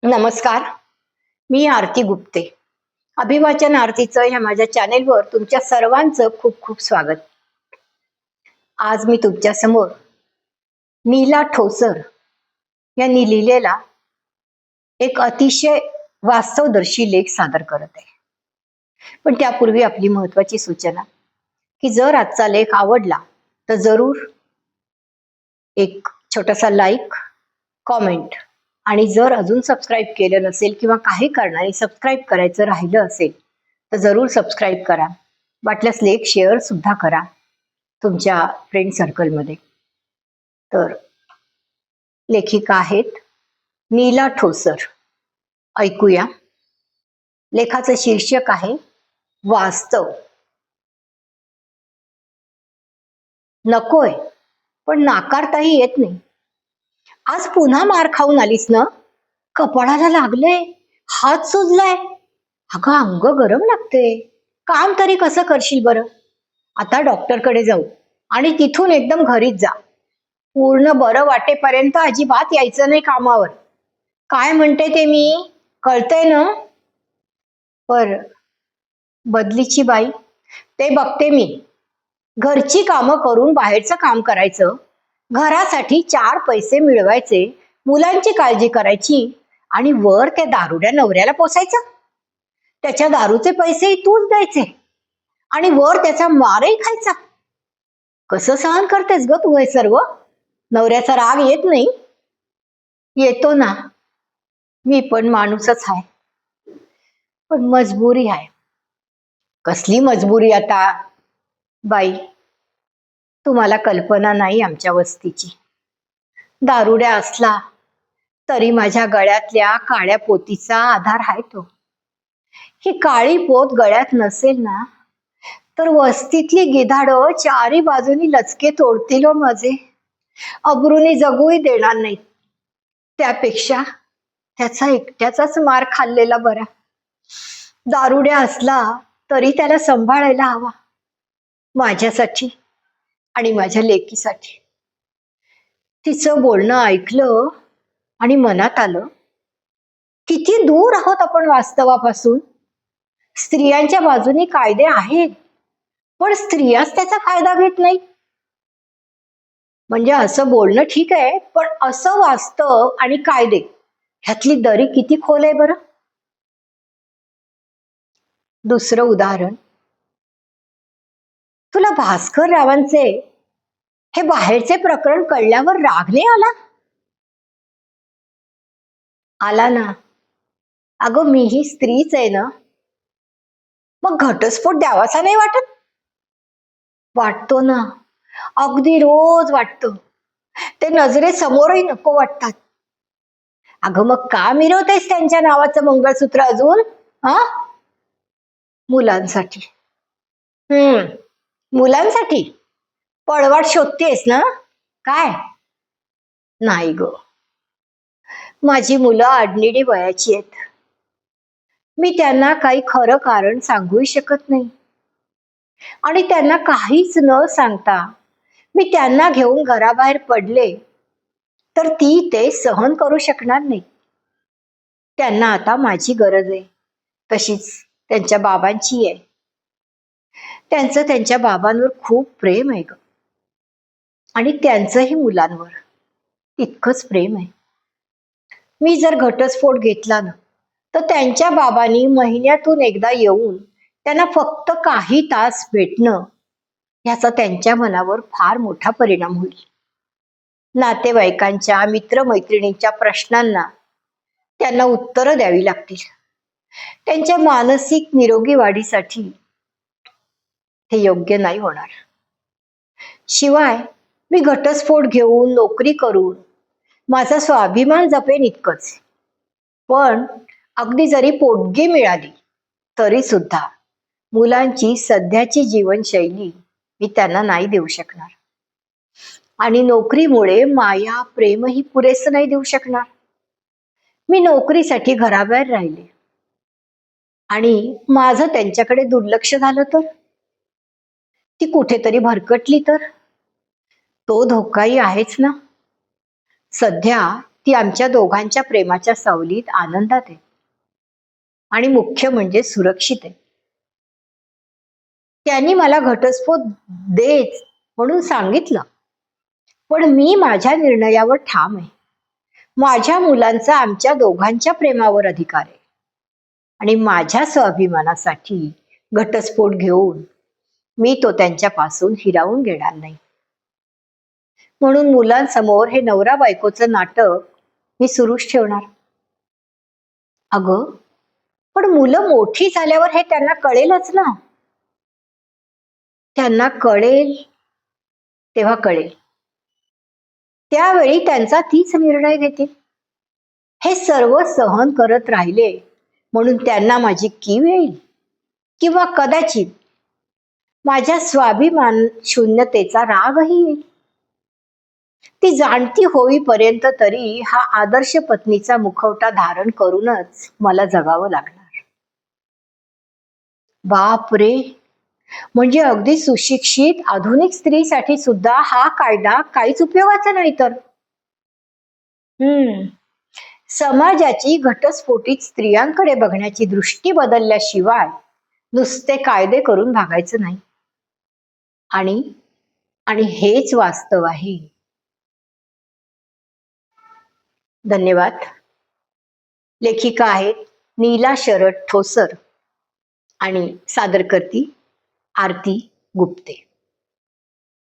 नमस्कार. मी आरती गुप्ते. अभिवाचन आरतीचं ह्या माझ्या चॅनेलवर तुमच्या सर्वांचं खूप खूप स्वागत. आज मी तुमच्या समोर नीला ठोसर यांनी लिहिलेला एक अतिशय वास्तवदर्शी लेख सादर करत आहे. पण त्यापूर्वी आपली महत्वाची सूचना की जर आजचा लेख आवडला तर जरूर एक छोटासा लाईक, कॉमेंट आणि जर अजून सबस्क्राईब केलं नसेल किंवा काही कारणाने सबस्क्राईब करायचं राहिलं असेल तर जरूर सबस्क्राईब करा. वाटल्यास लेख शेअर सुद्धा करा तुमच्या फ्रेंड सर्कलमध्ये. तर लेखिका आहेत नीला ठोसर. ऐकूया. लेखाचं शीर्षक आहे वास्तव. नकोय पण नाकारताही येत नाही. आज पुन्हा मार खाऊन आलीस ना? कपाळाला लागलंय, हात सुजलाय, अगं अंग गरम लागते. काम तरी कसं करशील बरं? आता डॉक्टरकडे जाऊ आणि तिथून एकदम घरीच जा. पूर्ण बरं वाटेपर्यंत अजिबात यायचं नाही कामावर. काय म्हणते ते मी, कळतंय ना? पर बदलीची बाई, ते बघते मी. घरची कामं करून बाहेरचं काम करायचं, घरासाठी 4 पैसे मिळवायचे, मुलांची काळजी करायची आणि वर त्या दारुड्या नवऱ्याला पोसायचं. त्याच्या दारूचे पैसेही तूच द्यायचे आणि वर त्याचा मारही खायचा. कसं सहन करतेस ग तू हे सर्व? नवऱ्याचा राग येत नाही? येतो ना, मी पण माणूसच आहे, पण मजबुरी आहे. कसली मजबुरी आता बाई? तुम्हाला कल्पना नाही आमच्या वस्तीची. दारुड्या असला तरी माझ्या गळ्यातल्या काळ्या पोतीचा आधार आहे तो. ही काळी पोत गळ्यात नसेल ना तर वस्तीतली गिधाडं चारी बाजूनी लचके तोडतील माझे. अब्रूनी जगूही देणार नाहीत. त्यापेक्षा त्याचा एकट्याचाच मार खाल्लेला बरा. दारुड्या असला तरी त्याला सांभाळायला हवा, माझ्यासाठी आणि माझ्या लेकीसाठी. तिचं बोलणं ऐकलं आणि मनात आलं, किती दूर आहोत आपण वास्तवापासून. स्त्रियांच्या बाजूने कायदे आहेत पण स्त्रियाच त्याचा फायदा घेत नाही. म्हणजे असं बोलणं ठीक आहे, पण असं वास्तव आणि कायदे ह्यातली दरी किती खोल आहे बरं. दुसरं उदाहरण, तुला भास्कर रावांचे हे बाहेरचे प्रकरण कळल्यावर राग नाही आला? आला ना. अगं मीही स्त्रीच आहे ना. मग घटस्फोट द्यावासा नाही वाटत? वाटतो ना, अगदी रोज वाटतो. ते नजरेसमोरही नको वाटतात. अगं मग का मिरवतेस त्यांच्या नावाचं मंगळसूत्र अजून? हा, मुलांसाठी. मुलांसाठी पळवाट शोधतेस ना काय? नाही ग, माझी मुलं आडनिडी वयाची आहेत. मी त्यांना काही खरं कारण सांगूही शकत नाही आणि त्यांना काहीच न सांगता मी त्यांना घेऊन घराबाहेर पडले तर ती ते सहन करू शकणार नाही. त्यांना आता माझी गरज आहे, तशीच त्यांच्या बाबांची आहे. त्यांचं त्यांच्या बाबांवर खूप प्रेम आहे ग, आणि त्यांचंही मुलांवर तितकंच प्रेम आहे. मी जर घटस्फोट घेतला ना तर त्यांच्या बाबांनी महिन्यातून एकदा येऊन त्यांना फक्त काही तास भेटणं याचा त्यांच्या मनावर फार मोठा परिणाम होईल. नातेवाईकांच्या, मित्रमैत्रिणींच्या प्रश्नांना त्यांना उत्तरं द्यावी लागतील. त्यांच्या मानसिक निरोगी वाढीसाठी हे योग्य नाही होणार. शिवाय मी घटस्फोट घेऊन, नोकरी करून माझा स्वाभिमान जपेन इतकंच. पण अगदी जरी पोटगी मिळाली तरी सुद्धा मुलांची सध्याची जीवनशैली मी त्यांना नाही देऊ शकणार. आणि नोकरीमुळे माया, प्रेमही पुरेसं नाही देऊ शकणार. मी नोकरीसाठी घराबाहेर राहिले आणि माझं त्यांच्याकडे दुर्लक्ष झालं तर, ती कुठेतरी भरकटली तर, तो धोकाही आहेच ना. सध्या ती आमच्या दोघांच्या प्रेमाच्या सावलीत आनंदात आहे आणि मुख्य म्हणजे सुरक्षित आहे. त्यांनी मला घटस्फोट देच म्हणून सांगितलं, पण मी माझ्या निर्णयावर ठाम आहे. माझ्या मुलांचा आमच्या दोघांच्या प्रेमावर अधिकार आहे आणि माझ्या स्वाभिमानासाठी घटस्फोट घेऊन मी तो त्यांच्यापासून हिरावून घेणार नाही. म्हणून मुलांसमोर हे नवरा बायकोचं नाटक मी सुरूच ठेवणार. अगं, पण मुलं मोठी झाल्यावर हे त्यांना कळेलच ना. त्यांना कळेल तेव्हा कळेल, त्यावेळी त्यांचा तीच निर्णय घेतील. हे सर्व सहन करत राहिले म्हणून त्यांना माझी कीव येईल किंवा कदाचित माझ्या स्वाभिमान शून्यतेचा रागही येईल. ती जाणती होईपर्यंत तरी हा आदर्श पत्नीचा मुखवटा धारण करूनच मला जगावं लागणार. बाप रे, म्हणजे अगदी सुशिक्षित आधुनिक स्त्रीसाठी सुद्धा हा कायदा काहीच उपयोगाचा नाही तर. समाजाची घटस्फोटित स्त्रियांकडे बघण्याची दृष्टी बदलल्याशिवाय नुसते कायदे करून भागायचं नाही. आणि आणि हेच वास्तव आहे. धन्यवाद. लेखिका आहेत नीला शरद ठोसर आणि सादरकर्ती आरती गुप्ते.